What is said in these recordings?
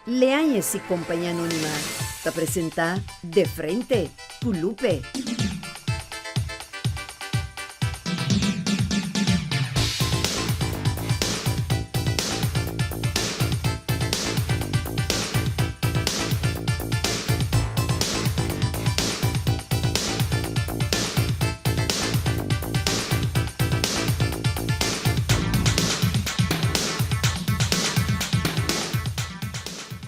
Leanhese Companhia Anônima te apresenta De Frente com Lupe.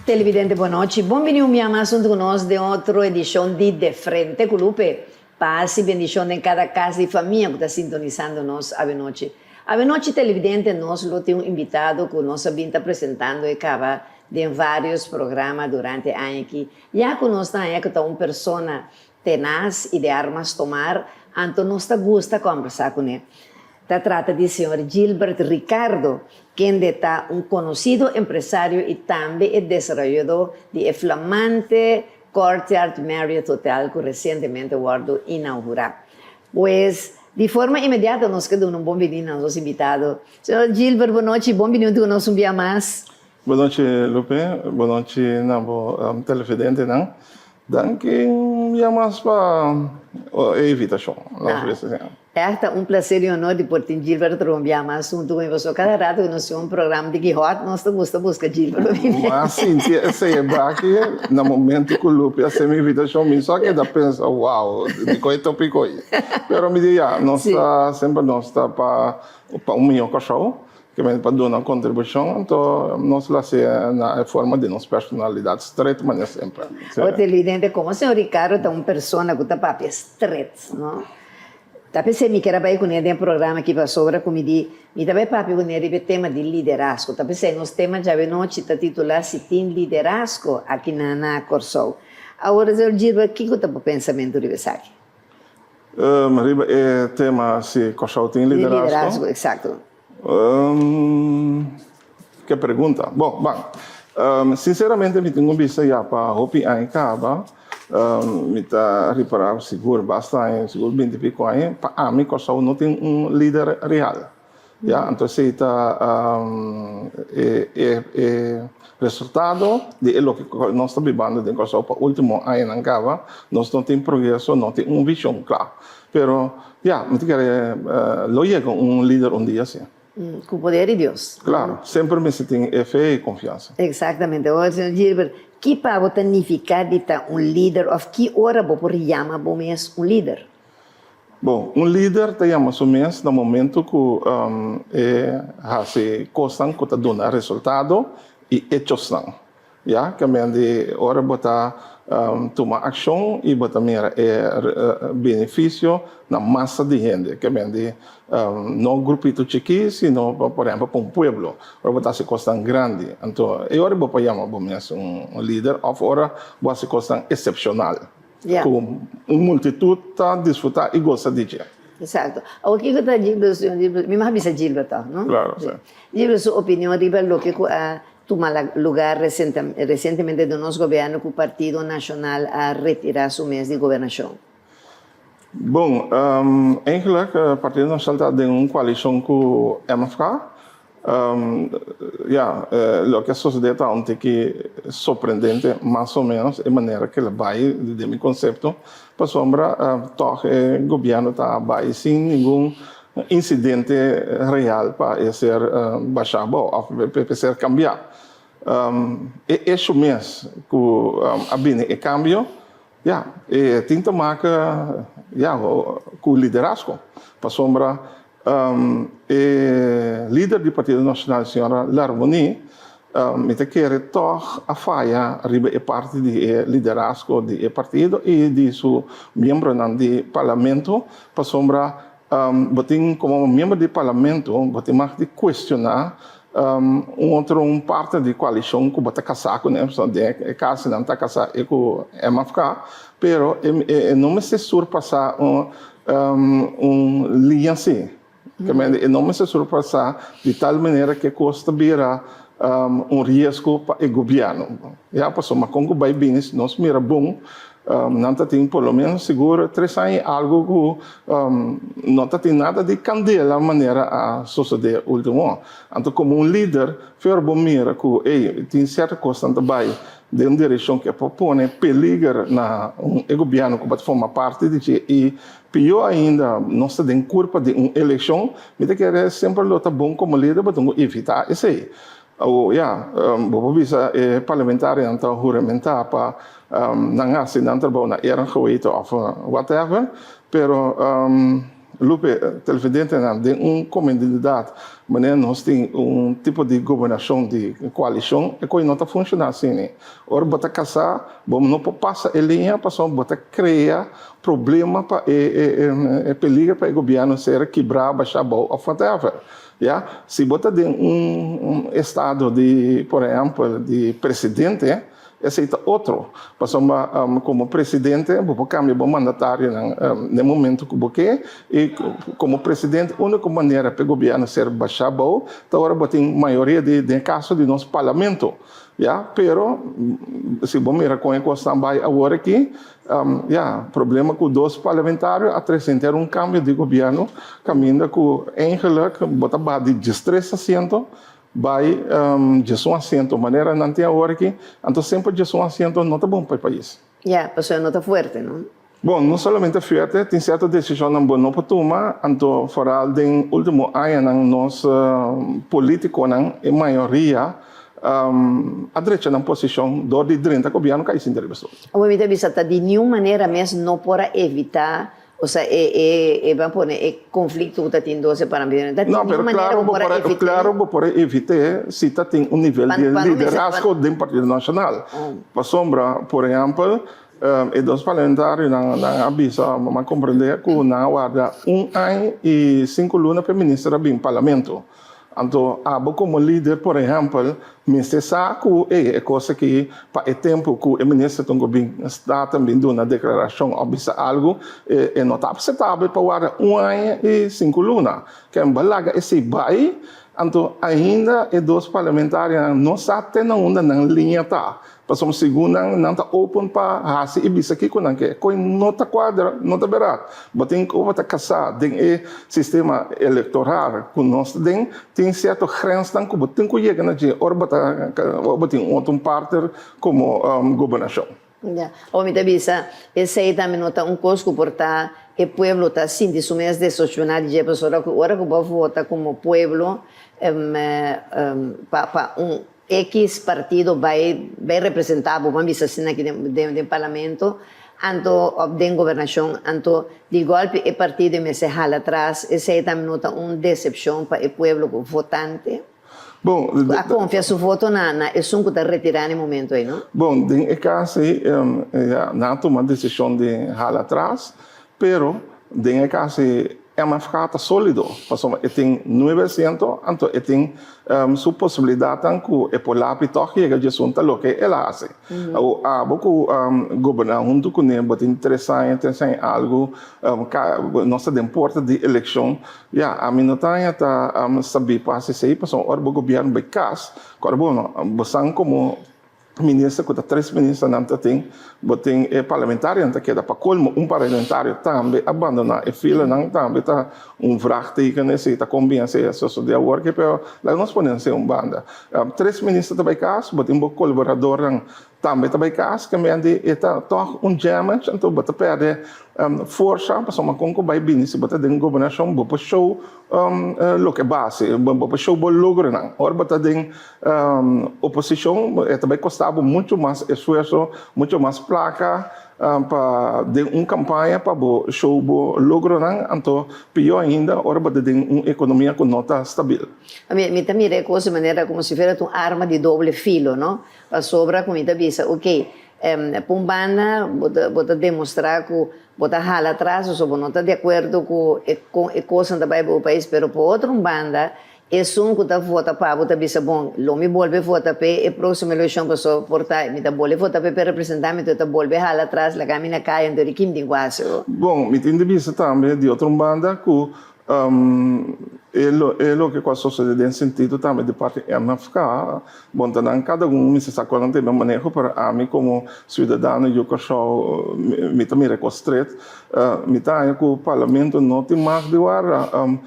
Televidente, boa noite. Bem-vindo a mais um de nós de outra edição de Frente com Lupe. Paz e bendição em cada casa e família que está sintonizando nós a noite. A noite, televidente, nós temos um invitado que nós estamos apresentando e acaba de vários programas durante o ano aqui. Já que nós estamos uma pessoa tenaz e de armas tomar, então nós gosta de conversar com ele. Se trata do senhor Gilbert Ricardo, quem é um conhecido empresário e também é desenvolvedor de flamante Courtyard Marriott Hotel que recentemente foi inaugurado. Pues, de forma imediata, nós queremos bem-vindo aos nossos invitados. Senhor Gilbert, boa noite, bem-vindo conosco dia mais. Boa noite, Lupe. Boa noite, televidente. Danke, mais para a invitação. É um prazer e honor de poder Gilbert trombar mais assunto com você. Cada rato que nós temos um programa de Quixote, nós gostamos de buscar Gilbert. Mas sim, se é aqui, no momento que o Lupe faz a invitação, só que dá pensa, uau, de coisa tópico aí. Mas me diz, nós sempre para melhor cachorro, que vem para dar uma contribuição, então nós lá se na forma de nossa personalidade estreita, mas sempre. O televidente, como o senhor Ricardo é uma pessoa que está para estreita, não? Tá pensando que era para ir com ele em programa que passou sobre como me também para com ele o tema de liderazgo. Tá pensando nos temas já de noite está titulado se tem liderazgo aqui na Corsol. Agora senhor Gilbert, o que você está pensamento de isso aqui? Mariba, é tema se Corsol tem liderazgo. Liderazgo, exato. Que pergunta? Bom, sinceramente me tenho visto já para hopi aí acaba. Me está reparando seguro bastante, seguro 20 e pico anos, para mim Corsol não tem líder real. Já, então se está resultado de lo que nós estamos vivendo em Corsol para o último ano acaba, nós não temos progresso, não temos visão clara. Pero, me quero lo llega líder dia assim. Com o poder de Deus. Claro, sempre me tem fé e confiança. Exatamente. Agora, senhor Gilbert, que para você significar de líder, ou que hora você chama um líder? Bom, líder te chama somente no momento que se costam que te dá resultado e hechos não. Já, que de hora você toma ação e você mira benefício na massa de gente, que não grupito chiquito, sino, por exemplo, para pueblo, você se costam grande. Então, agora você chama líder, ou agora você se costam excepcional. Com multitud a desfrutar e gosta de dia. Exato. O que está dizendo, senhor Gilbert? Me avisa Gilbert, não? Claro, sim. Gilbert, sua opinião sobre o que tomou lugar recentemente do nosso governo, que o Partido Nacional a retirar seu mês de governação? Bom, eigenlijk o Partido Nacional está em uma coalição com o MFK. O que sucede ontem que é surpreendente, mais ou menos, a maneira que ele vai, de meu conceito, para sombra, o governo está vai sem nenhum incidente real para ser baixado ou para ser cambiado. É isso mesmo que o cambio, tem que tomar com o liderazgo, para sombra, líder do Partido Nacional, a senhora Larboni, me quer toch a falha arriba a parte do liderazgo do partido e de seu membro do parlamento, para sombra, como membro do parlamento, você mais de questionar outra parte da coalição que você casar com ele, de casa não está casar com o MFK, pero não me se surpassar linha assim. Que não me se surpassar de tal maneira que custa virar risco para o governo. Já passou, mas com o business, nós mira bom, não tem pelo menos seguro 3 anos algo que não tem nada de candela maneira a suceder último ano. Então, como líder, foi bom mira que tem certa coisa também de uma direção que propõe peligro na governo que forma parte de e pior ainda, nós temos culpa de uma eleição, me quer sempre lutar bom como líder, para evitar isso aí. Vou bisa parlamentar então juramentar para não assinar trabalho na era geweest of whatever, pero Lupe, televidente, de candidato, mas nós temos tipo de governação de coalição e que não está funcionando assim. Ora, bota casar, vamos não passar a linha, passamos bota criar problema para peligro para o governo ser quebrar, baixar ou whatever. Se bota de estado de, por exemplo, de presidente, aceita outro. Passamos como presidente, vou cambiar o mandatário no momento que você e como presidente, a única maneira para o governo ser baixado, então agora tem maioria de casos de nosso parlamento. Pero se vamos mirar com a questão vai agora aqui, problema com 2 parlamentares apresentar cambio de governo, caminho com eigenlijk botar de 13 assentos vai de assento, maneira não tem agora aqui, então sempre de assento não está bom para o país. Passou não está forte, não? Bom, não somente forte, tem certa decisão não para tomar, então fora do último ano nós político a maioria a direita na posição de 30 governo que é interessante. O me vista de nenhuma maneira mesmo não pode evitar, ou seja, vamos pôr conflito que tem 12 para mim. Não, mas claro, pode evitar se tem nível de liderazgo do Partido Nacional. Para sombra, por exemplo, e 2 parlamentares na avisa, mas compreender que na guarda 1 ano e 5 lunas para ministra do parlamento. Então, como líder, por exemplo, ministro saco é coisa que para o tempo que o ministro está também dando uma declaração ou algo não está aceitável para guardar 1 ano e 5 lunas. Que é balaga esse vai, então ainda e 2 parlamentares não sabem na linha tá. Passamos segunda não está open para hasi ibisa aqui com que não está quadra, não está barato. Botem que vai casar tem sistema eleitoral que nós tem certo grenzen que botem que chega na de ora botem outro parte como governação. O me avisa, esse aí também nota coisa que portar o pueblo está assim de sumes de sociedade de pessoa que ora que vou votar como pueblo para X partido vai representar, vamos dizer assim, aqui no parlamento, anto de governação, anto de golpe o partido me se jala atrás, esse aí também nota decepção para o povo votante. Bom, a confiança o voto é só que está retirando no momento aí, não? Bom, em caso não toma decisão de jala atrás, pero em caso é uma frata sólido, porque tem 900, então tem sua possibilidade que é por lá que chega de assunto lo que ela faz. O governar junto com ele, tem 3 anos algo, nossa importa de eleição, a minha está saber para se aí, porque o governo vai casa, agora como ministro que 3 ministros não tem, botem parlamentário que queda para colmo parlamentário também abandonar a fila não também tá vraagteken necessita convencer a sociedade worker pero lá nós podemos ser banda 3 ministros também caso botem colaborador também também caso que me ande está toch damage então bota perde força para uma conco vai bem se bota den governação bopa show lo que base bopa show bol logro não ora bota den oposição também custava muito mais esforço muito mais placa para de campanha para o show logro não então pior ainda ora bota den economia com nota estável me também recusa maneira como se fosse uma arma de doble filo não para sobra como me avisa ok Pumbana bota demonstrar que bota jala atrás ou não está de acordo com a coisa da o país, pero por outra banda é um que está vota para bota bisa bom, lo me volve vota para a próxima eleição para suportar, me tá volve vota para representar, me tá volve jala atrás, la camina cai então de quem tem quase. Bom, me tem de bisa também de outra banda que é lo que está sucedendo nesse sentido também de parte da MFK. Bom, então, cada um se está com o manejo para mim como cidadão eu que sou me também reconstruir me tá que o parlamento não tem mais de hora ano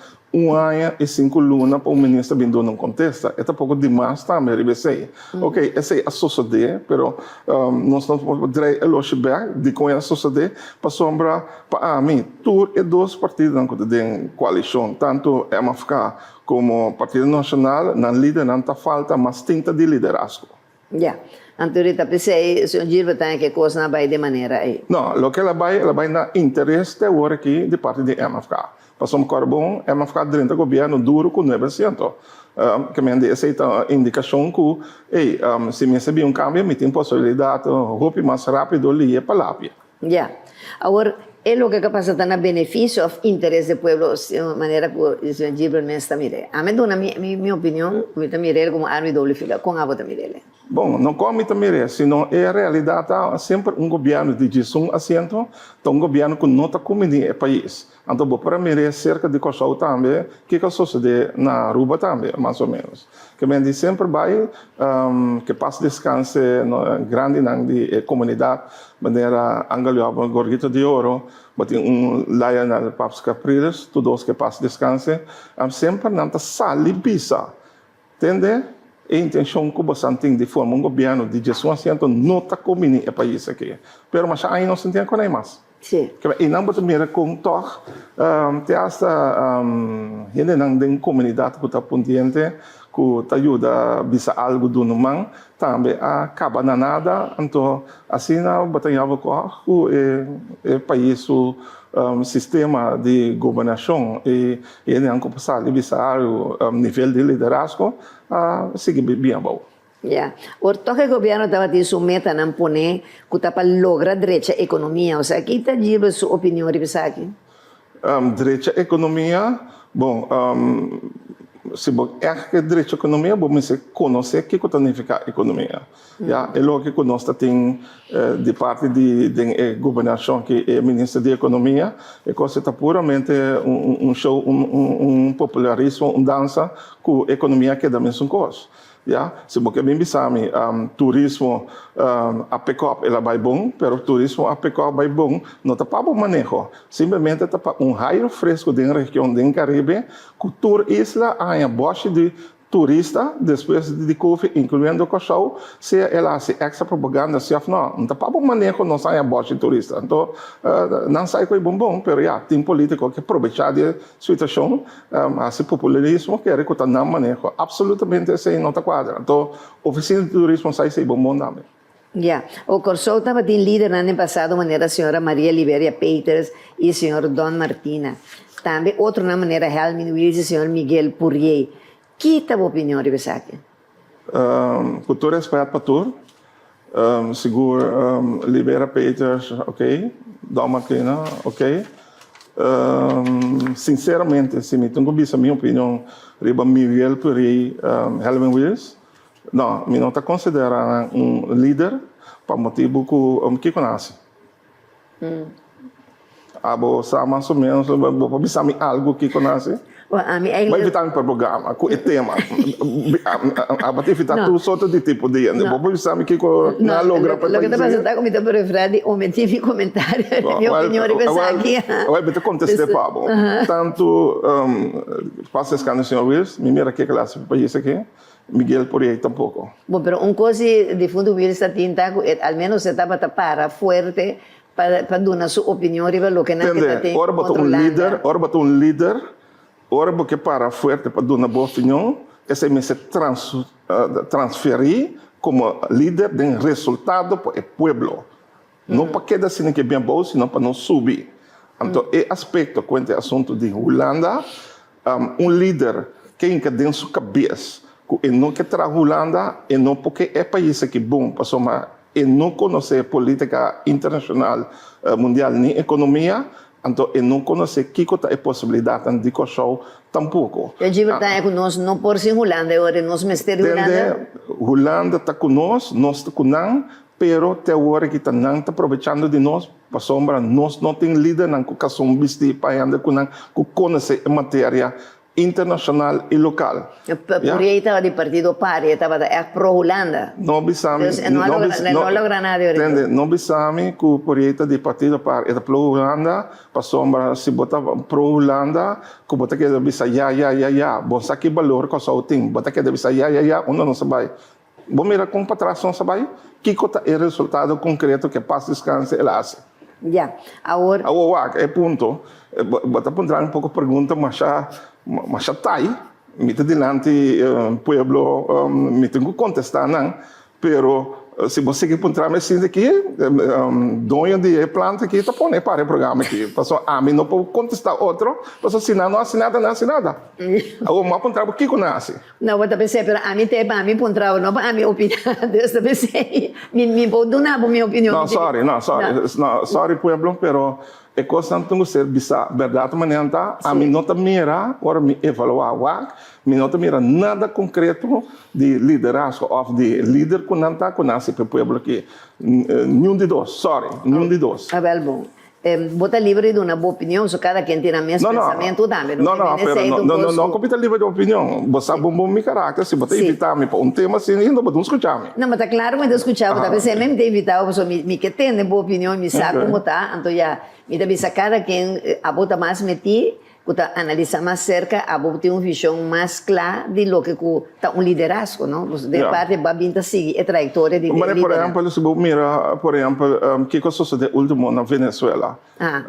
e 5 lunas para o ministro vindo não contesta é pouco demais também ribesei ok essa é a sociedade pero nós não podemos dizer o Luxemburgo de com a sociedade para sombra para mim tur e dois partidos não de coalição tanto MFK como Partido Nacional não líder não tá falta mas tinta de liderazgo. Ja, anteriormente pensei, o senhor Gilberto tem que coisa não vai de maneira aí. Não, o que ela vai na interesse de agora aqui de parte de MFK. Passamos carbon, MFK dentro do governo duro com 9%. Que me aceita a indicação que, se me receber cambio, me tem possibilidade, roupa mais rápido, ali para lá. Ja, agora, é o que passa a benefício ou interesse do povo, de maneira que o senhor Gilberto me está mirando. A mim, na minha opinião, me está mirando como arma e doble fila, com a bota mirando. Bom, não come também, senão é a realidade, sempre governo de 11 assentos, então governo que não está comendo o país. Então, para mim, cerca de coisa também, que sucede na Aruba também, mais ou menos. Que me diz sempre vai, que passa descanso grande na comunidade, maneira angalhava gorguito de ouro, mas tem laia na Papas Capriles, todos que passa descanso, sempre não está sali bisa, entende? A intenção que você tem de formar governo de 11 não está comendo o país aqui. Mas aí não se tem com mais. Sim. E não pode mirar com toque, tem essa gente não tem comunidade que está pendente, que está ajuda a bisa algo do humano, também acaba na nada, então assim não batalhava com o país o sistema de governação e não passar a bisa o nível de liderazgo sigue bem bom. Ja, o toque o governo estava te submeta a poner que está para lograr direita economia, ou seja, aqui está a sua opinião, Ribisaki? Direita economia, bom, se é que direita economia, vamos conhecer o que significa economia. É o que nós tem de parte de governação que é ministro de economia, é coisa está puramente show, popularismo, dança, que a economia que é da mesma coisa. Se você bem sabe, turismo a pick-up ela vai bom, mas turismo a pick-up vai bom, não está para o manejo. Simplesmente está para raio fresco da região do Caribe, que toda isla há boche de turista, depois de Covid, incluindo o cachorro, se ela se extra propaganda, se não está para o manejo, não sai a boche de turista. Então, não sai com o bom, mas tem político que aproveitar da situação, esse popularismo que recorta não manejo. Absolutamente, isso não está quadra. Então, oficina de turismo sai sem bom também. Ja, o Corsou estava de líder no ano passado, maneira a senhora Maria Liberia Peters e o senhor Don Martina. Também, outra maneira, Helmin Wills e o senhor Miguel Purrier. Que é a opinião, Ribisaki? Com todo respeito para tudo, seguro, Libera Peters, ok, Dom Martina, ok. Sinceramente, se me tenho visto a minha opinião, Riba Miguel Puri, Helmin Wills, não, me não está considerando líder para motivo que conhece. Abo sa mais ou menos, vou pensar algo que conhece. Vai evitar um programa com o tema. Vai evitar tudo sorte de tipo de ano. Vou pensar que não logra para lo que está passando com o meu preferido, omiti meu comentário, minha opinião, Ribisaki. Vai contestar para tanto passa esse cano, senhor Wills, me mira que classe para isso aqui. Miguel Purrier tampouco. Bom, pero coisa de fundo Wills está tentando, al menos se estava para forte para dar sua opinião sobre o que não está ora botou líder, ora porque para forte para dar uma boa opinião, esse me se transferir como líder de resultado para o povo. Não para quedar assim que bem bom, senão para não subir. Então, é aspecto quanto ao assunto de Holanda, líder que tem sua cabeça, que não quer trabalhar Holanda, e não porque é país que é bom para somar e não conhecer política internacional, mundial, nem economia, então e não conhecer que é a possibilidade de coxar tampouco. Eu digo que nós não por ser Holanda, agora nós mestre Holanda. Holanda está conosco, nós está conosco, pero te ahora que están aprovechando de nós, para sombra, nós não tem líder na educação vesti para andar com conhecer matéria internacional e local. Por aí estava de partido pari, estava pro-Holanda. Não bisami, Não logra nada de entende? Não bisami que o projeto de partido pari é pro-Holanda, para sombra, se botar pro-Holanda, que botar que deve ser ya, bom saque valor que só tem, botar que deve ser ya, onde não sabe. Bom mira com patração sabe, que é o resultado concreto que passa descanse ele hace. Já, agora. É ponto. Botar para um pouco pergunta, mas já tá aí. Me delante pueblo, me tenho que contestar não, pero se você quer encontrar me assim aqui, dono de planta aqui, tá pondo para o programa aqui. Passou a mim não pode contestar outro, passou se não assinada, não assinada. Agora mas encontrar o que nasce. Não, eu pensei, pero a mim tem para mim encontrar, não para a minha opinião. Eu pensei, me pode dar a minha opinião. Não, sorry pueblo, pero é coisa que ser bisa verdade manenta, a mim não tá mira, agora me evaluar, me não tá mira nada concreto de liderazgo ou de líder que não tá conhece para o pueblo aqui. Nenhum de dois, nenhum de dois. Ah, bom. Bota livre de uma boa opinião, se cada quem tem o mesmo pensamento também. Não, compita livre de opinião. Você sabe bom meu caráter, se você invitar-me para um tema assim, não vou escutar-me. Não, mas tá claro que eu escutar, porque você mesmo tem invitado, você me que tem boa opinião, me sabe como tá, então já, me deve cada quem a bota mais meti, que analisar mais cerca, a bota tem uma visão mais clara de lo que tá liderazgo, não? De parte da binta seguir a trajetória de liderazgo. Por exemplo, se você mira, por exemplo, que coisa sucedeu último na Venezuela.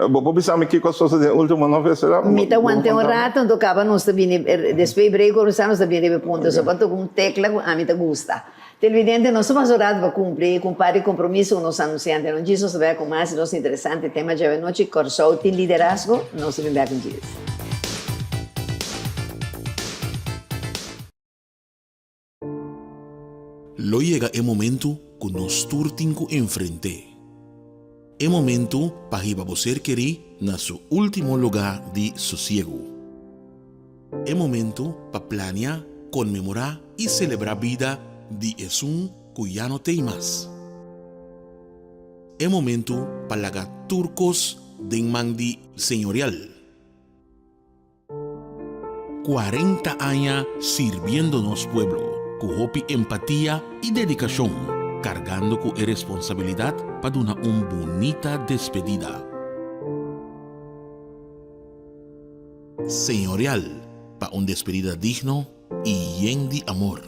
Você sabe que coisa sucedeu último na Venezuela? Me tá aguantando um rato, então acaba nós também, depois break, nós também deve ponto, só para com tecla, a mim te gusta. Televidente, nós somos orados para cumprir, cumprir compromisso com os anunciantes. Não diz, nós vai com mais, nós interessante tema de noite, Corsou, tem liderazgo, nós vamos ver com isso. Lo llega el momento que nos turtinco enfrente. El momento para que você querer na su último lugar de sosiego. El momento para planear, conmemorar y celebrar vida de Jesús que ya no tem más. El momento para lagar turcos de mandi señorial. 40 años sirviéndonos pueblo. Con empatía y dedicación, cargando con responsabilidad para una bonita despedida. Señorial, para una despedida digno y lleno de amor.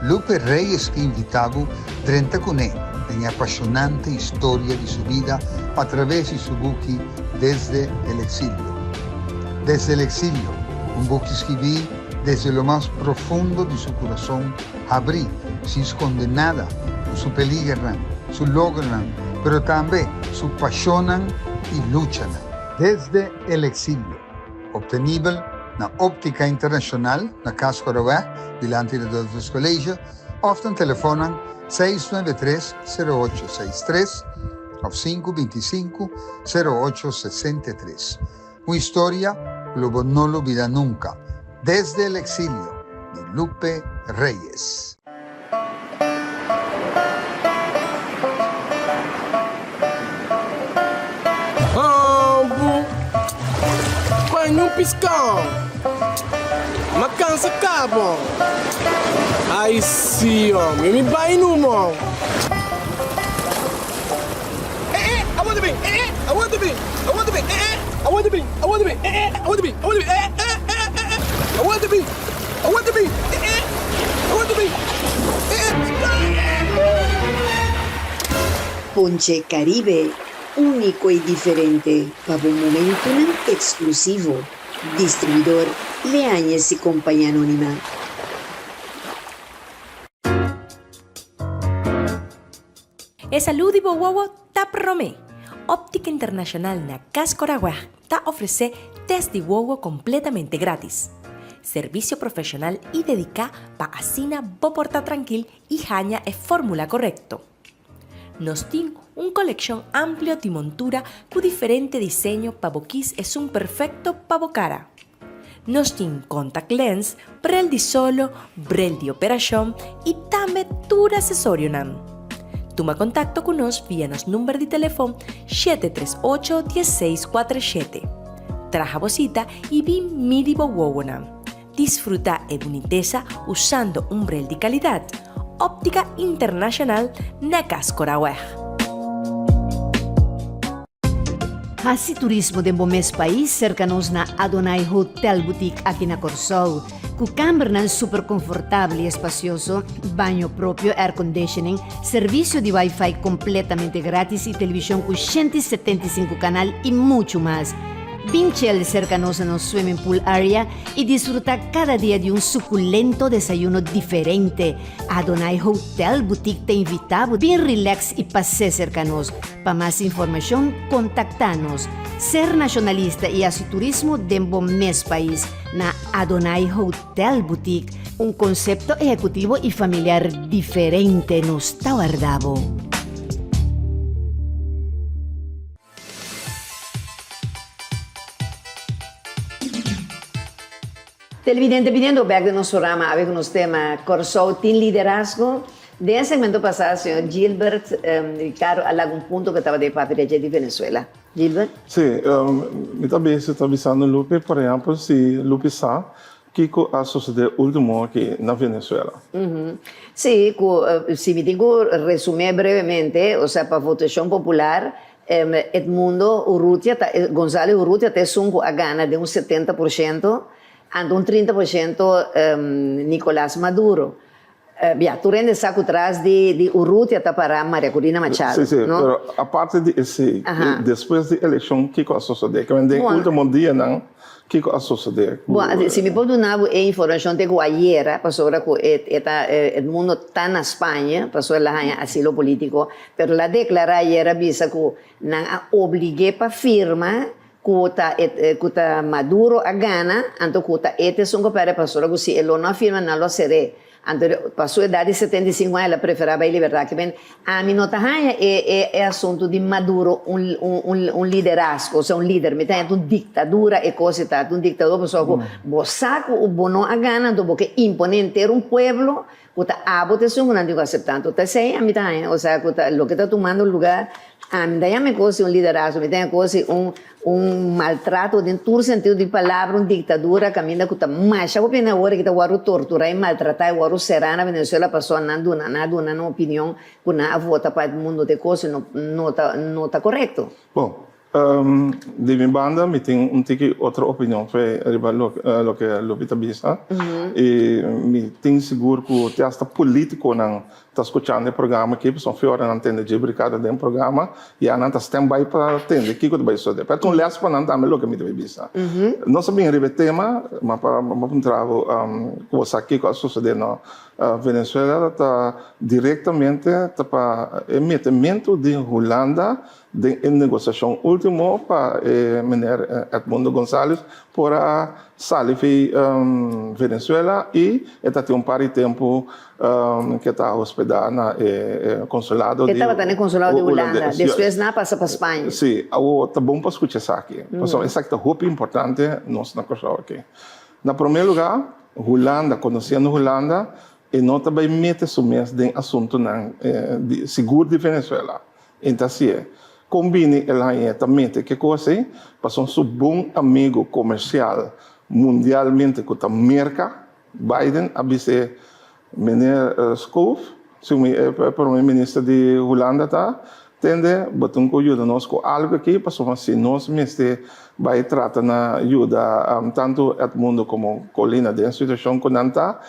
Lupe Reyes que invitado 30 con él en apasionante historia de su vida a través de su buque Desde el Exilio. Desde el Exilio, un buque que escribí desde lo más profundo de su corazón, abrí, sin esconder nada, su peligran, su logran, pero también su pasionan y luchan. Desde el Exilio, obtenible na Óptica Internacional, na Casa Corawá, delante de dos colegios, often telefonan 693-0863 o 525-0863. Una historia que no lo olvida nunca. Desde el Exilio, de Lupe Reyes. Põe um piscão. Uma cansa cabo. Ai sim, homem, me vai no mão. I want to be. I want to be. I want to be. I want to be. I want to be. I want to be. I want to be. I want to be. I want to be. I want to be. Ponche Caribe, único y diferente, para un momento exclusivo. Distribuidor Leáñez y Compañía Anónima. E saúde e boa tá promé. Óptica Internacional na Casa Corawá tá oferece test de wowo completamente grátis. Servicio profesional y dedicado para asina bo portar tranquil y jaña e fórmula correcto. Nos tiene un colección amplio de montura con diferente diseño para boquis es un perfecto para bocara. Nós temos contact lens, brel de solo, brel de operação e também tudo acessório nam. Toma contacto com nós via nosso número de telefone 738-1647. Traja bolsita e vi Midibo Wowonam. Disfruta a boniteza usando um brel de qualidade. Óptica Internacional na Cascoraweh. Hasi turismo de mes país cercanos na Adonai Hotel Boutique aqui na Corsol. Com câmara super confortável e espacioso, banho próprio, air conditioning, serviço de Wi-Fi completamente grátis e televisão com 175 canal e muito mais. Pinchel cercanos no swimming pool area e disfrutar cada dia de suculento desayuno diferente. Adonai Hotel Boutique te invitamos, bem relax e passe cercanos. Para mais informação, contacta-nos. Ser nacionalista e assim turismo dentro mes país na Adonai Hotel Boutique, conceito executivo e familiar diferente nos Tawardabo. Televidente, pidiendo back de nosso programa, a ver com nosso tema Corsol, tem liderazgo. Desde o segmento passado, senhor Gilbert, Ricardo, algum ponto que estava de papel de Venezuela. Gilbert? Sim, eu também estou avisando Lupe, por exemplo, se Lupe sabe que a sociedade último aqui na Venezuela. Sim, se me digo, resumir brevemente, ou seja, para a votação popular, Edmundo Urrutia, González Urrutia, tem a gana de 70%, ante 30% Nicolás Maduro. Tu rende saco atrás de Urrutia para Maria Corina Machado. Sim, ¿no? pero a parte de esse, depois da eleição, o que a sociedade? Que vem último dia, não? O que a sociedade? Bom, se me pode dar a informação de que ayer, passou o mundo está na Espanha, passou lá asilo político, mas lá declara ayer avisa que não obrigue para firma que Maduro a gana, então que este são para passou que se ele não firma não lo será. Passou a idade de 75 anos, ela preferava a liberdade. Que bem, a mim não é assunto de Maduro, liderazgo, ou seja, líder, me tem ditadura e coisa e tal, ditador, pessoal, que saco o bono a gana, porque imponer ter pueblo, que a votação não digo aceptando, então sei a mim também, ou seja, que o que está tomando lugar, a mim daí me coisa liderazgo, me tem coisa maltrato de todo sentido de palavra, ditadura, caminha que está mais, eu penso agora que está o torturar e maltratar, o será na Venezuela, passou nada na opinião, que não vota para o mundo de coisas, não está correto. Bom, de minha banda, me tem outra opinião, foi o que Lupita disse, e me tem seguro que o teatro político não está escutando o programa aqui, pessoal, fora não entende de brincada dentro do programa, e a não está stand-by para atender, o que vai fazer? Para então, lhes para não também o que me deve dizer. Nós sabemos o tema, mas para encontrar o aqui com a sociedade na Venezuela, está diretamente para o metimento de Holanda em negociação última para o menino Edmundo González para sair da Venezuela e está tem par de tempo que está hospedado no consulado de estava no consulado de Holanda, depois não passa para a Espanha. Sim, está bom para escutar isso aqui. Isso aqui é muito importante nós na coisa aqui. Na primeiro lugar, Holanda, conhecendo Holanda, e não também mete sumes em assunto de seguro de Venezuela. Então, se combine ela também que coisa, para um bom amigo comercial mundialmente com a América, Biden, avise meneer Schoof, o primeiro-ministro de Holanda, tende, botam que ajuda nós com algo aqui, para assim, nós mesmo vai tratar na ajuda tanto o mundo como Colina de situação que não está,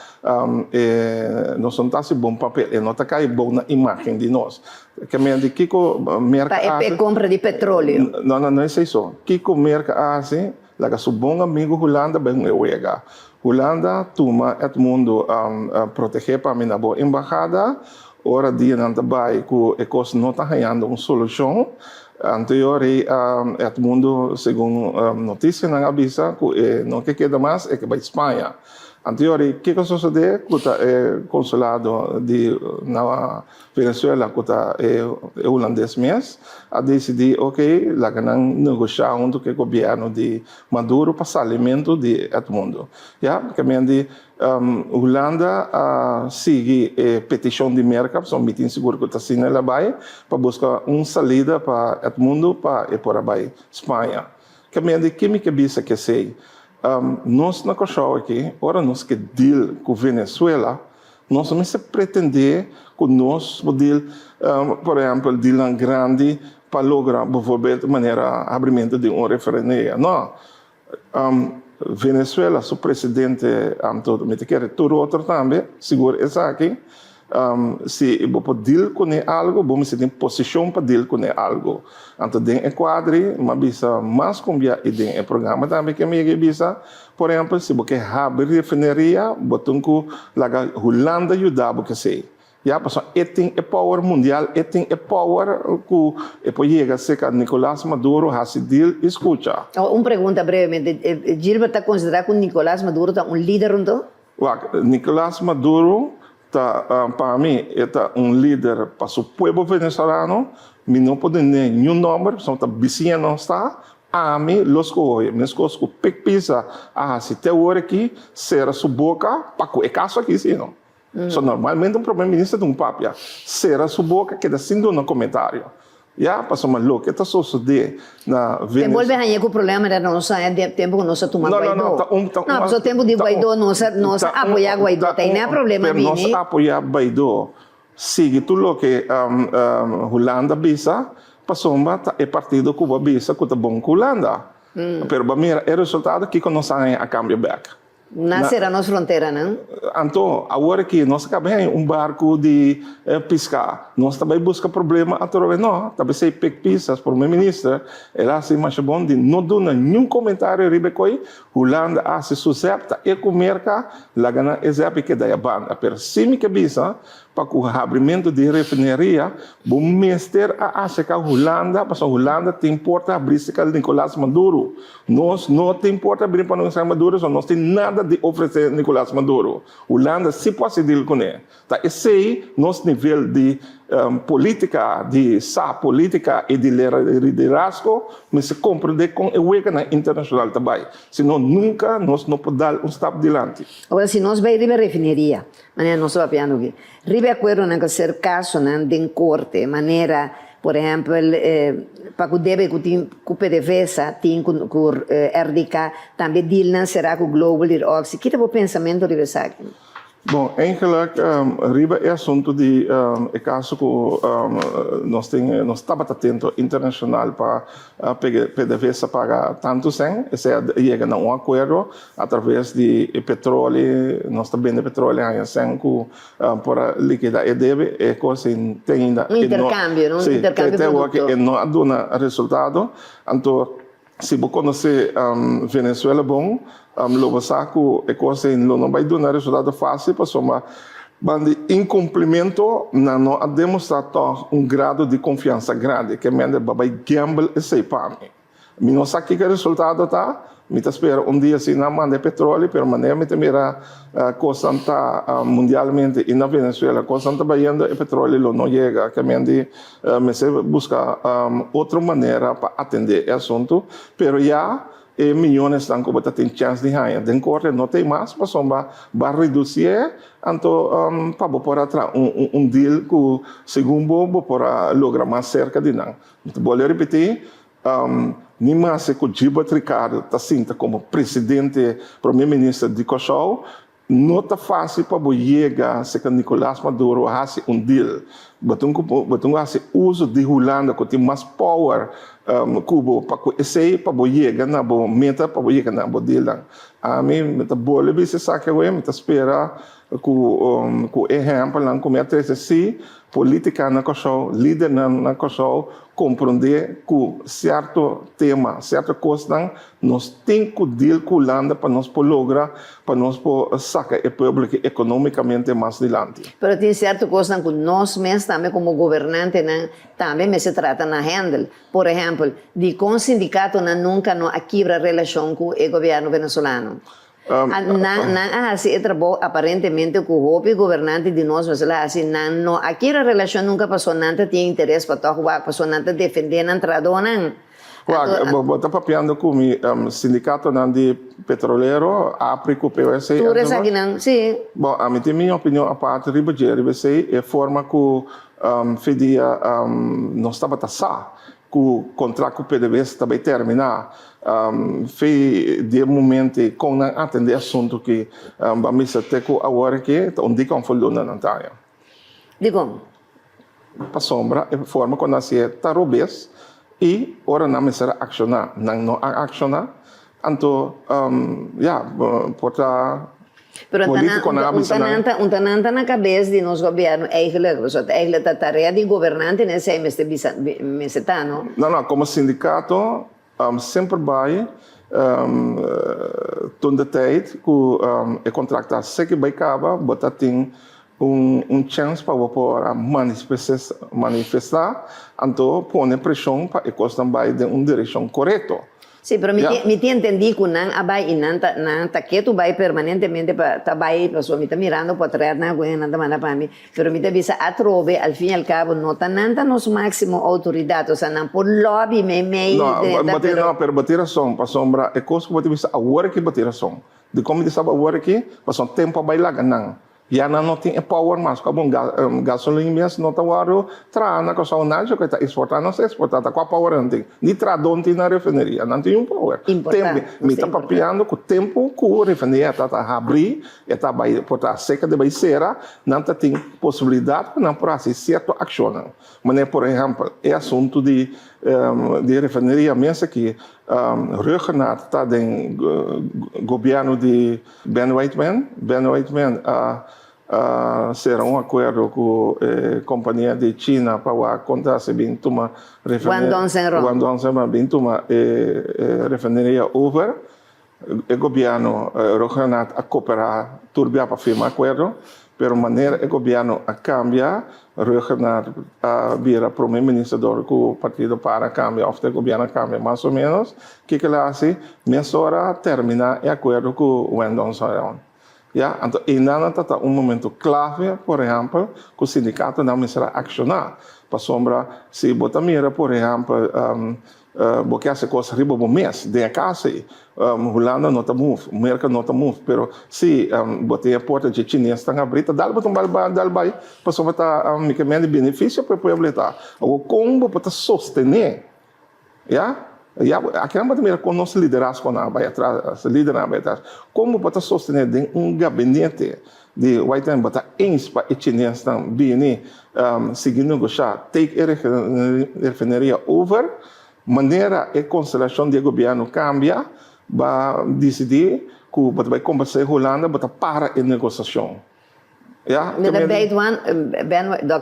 nós não está bom papel, e não está cai bom na imagem de nós. Que me diz que o mercado para compra de petróleo. Não é isso. Que o mercado assim, lá seu bom amigo Holanda bem uega. Holanda toma o mundo proteger para minha boa embaixada. Ora dia não vai que a coisa não está ganhando uma solução. Anterior o mundo, segundo notícia, não avisa que não que queda mais é que vai Espanha. Anteriori, que sucede com o consulado na Venezuela, com o holandês mesmo, a decidir, ok, lá que não negociar junto com o governo de Maduro para salimento de todo mundo. Porque Holanda segue a petição de mercado, são meeting seguro que está sendo lá para buscar uma saída para todo mundo para ir por aí, Espanha. Que me bisa que sei. Nós na Cochau aqui, ora nós que deal com Venezuela, nós não se pretender que nós podemos, por exemplo, deal grande para lograr, por exemplo, de maneira abrimento de referendo. Não. Venezuela, seu presidente, todo, me quer tudo outro também, seguro isso aqui. Se eu posso deal com algo, vamos ter posição para deal com algo. Então, tem quadro, mas bisa mais combia e tem programa também que me bisa, por exemplo, se você abre refineria, botam que a Holanda ajuda porque sei. Passou tem power mundial, tem power que pode chegar a ser que Nicolás Maduro has deal escuta. Uma pergunta brevemente, Gilbert está considerado que Nicolás Maduro é líder então? Nicolás Maduro para mim, é líder para o povo venezuelano, mas não pode nenhum nome, só está vizinho está. A mim, os coisas que pecpisa, se tem hora aqui, será sua boca, para que é caso aqui, sim, não. Normalmente, um primeiro-ministro de papia, será sua boca, que está sendo um comentário. Passou uma louca, está sucedendo na Venezuela. Devolve aí que o problema era nosso tempo que nós tomamos Guaidó. Não, só tempo de Guaidó, nós apoiar Guaidó, tem nem problema bem. Nós apoiar Guaidó, sigue tudo o que Holanda bisa, passou é partido Cuba bisa que está bom com Holanda. Mas mira, o resultado que nós temos a cambio back. Nascerá nas fronteiras, não? Então, agora que nós acabamos barco de pescar, nós também buscamos problema através não, também sei pisas por meu ministro, ela assim mais bom de não dar nenhum comentário ribecoi, Holanda se suscepta e comerca, lá gana exemplo que daí a banda, per sim que bisa para o abrimento de refineria, o ministério acha que a Holanda, porque a Holanda tem importa abrir com Nicolás Maduro. Nós não tem importa abrir para Nicolás Maduro, nós tem nada de oferecer Nicolás Maduro. Holanda se pode se dir com ele. Tá, esse aí, nosso nível de política, política e de liderazgo, mas se compreende com o na internacional também. Senão nunca nós não podemos dar step adiante. Agora, se nós vamos a refineria, maneira nós vamos a aqui. Ribe acordo não ser caso não de corte, maneira, por exemplo, para que deve que o PDVSA tem com RDK, também deal será com o Global e Oxy. Que tipo de pensamento ribe aqui? Bom, eigenlijk, riba é assunto de caso que nós estamos atento internacional para PDVSA pagar tanto sem, chega a um acordo através de petróleo, nós também de petróleo aí sem que para liquidar e deve é coisa tem ainda intercâmbio, não? Sim, Intercâmbio produto. Que não dá resultado, então se você conhecer Venezuela bom, logo saco é coisa não vai dar resultado fácil, para somar de incumprimento não demonstrar grado de confiança grande que me vai gamble esse para mim. Não sabe que resultado tá, me espera dia se não manda petróleo, permanente mira constante mundialmente e na Venezuela constante baiando e petróleo não chega, que me se busca outra maneira para atender o assunto, pero já milhões estão como tem chance de ganhar. Den corte não tem mais, mas vai reduzir, então para por atrás deal que segundo para lograr mais cerca de não. Vou repetir. Nem mais que o Gilbert Ricardo está sendo como presidente, primeiro-ministro de Cochau, não está fácil para chegar a que Nicolás Maduro faça deal. Batung fazer uso de Holanda que tem mais power Cuba para esse para chegar na meta para chegar na deal. A mim me está boa le se saque eu me está espera com exemplo lá como é que política na Cochau, líder na Cochau, compreender que certo tema, certa coisa, nós temos que deal com a Holanda para nós lograr, para nós sacar o povo economicamente mais adiante. Mas tem certa coisa que nós mesmos também como governante também se trata na handle. Por exemplo, de com o sindicato nunca não quebra relação com o governo venezuelano. Así trabajo aparentemente con o gobernante de nós, mas lá assim, não, aqui a relação nunca passou, nada tinha interesse para tocar, passou nada defender a entrada, não. Bota papiando com o sindicato de petroleiro, a PSA. Tu resa aqui não, sim. Bom, a minha opinião, a parte de PSA é a forma que fedia não estava taxar, que o contrato com o PDVSA também terminar. Foi de momento com atender assunto que vamos ter com agora que onde que foi na Natália. Digo. Para sombra, é a forma quando nós é tarobes e ora não me será accionar, não accionar, então porta Pero un tananta na cabeça de nos governo eigenlijk a tarefa de governante nesse mesetano. Não, como sindicato sempre vai toda tijd que é contratar se que vai acabar, botar tem chance para poder manifestar, então põe pressão para que costa vai de direção correta. Sim, pero me entendi que não abai e não tá quieto vai permanentemente para trabalhar, pessoa me tá mirando para trás na coisa nada manda para mim, pero me tá visa a trove al fim e al cabo não tá nada nos máximo autoridade, ou seja, não por lobby não, pero bater ação para sombra é coisa que você visa agora que bater ação, de como disse agora que passou tempo para bailar não. Já não tem power mais, como gasolina mesmo não está waro, trana com saudade que está exportando, não se exportando, com a power antes, nem tradonte na refineria, não tem power. Tempo, me está papiando que o tempo que a refineria está a abrir, está a seca de baixeira, não tem possibilidade não para ser certo ação. Mas por exemplo, é assunto de refineria mesmo que Ruggenaat está em governo de Ben Whiteman será acordo com a companhia de China para contar se bem toma refineria over o governo Ruggenaat a cooperar turbia para firmar acordo pero maneira o governo a cambiar Ruggenaat a vira primeiro-ministro do partido para cambiar ou o governo cambia mais ou menos que ele hace meia hora termina o acordo com o Wendon Soron. Então, e não está momento clave, por exemplo, que o sindicato não será accionar. Para sombra, se botar mira, por exemplo, porque essa coisa riba do mês, de casa, Holanda não está move, América não está move, pero se botar a porta de chinês está aberta, dá para balbai, para sombra está unicamente benefício para poder habilitar. Agora, como para sostener, aquela maneira que nós liderazgo na vai atrás, liderar vai atrás, como para sostener gabinete de White House para inspa e chinês também, seguindo o chá, take a refineria over, maneira a constelação do governo cambia, vai decidir que vai conversar com a Holanda para a negociação. Dr.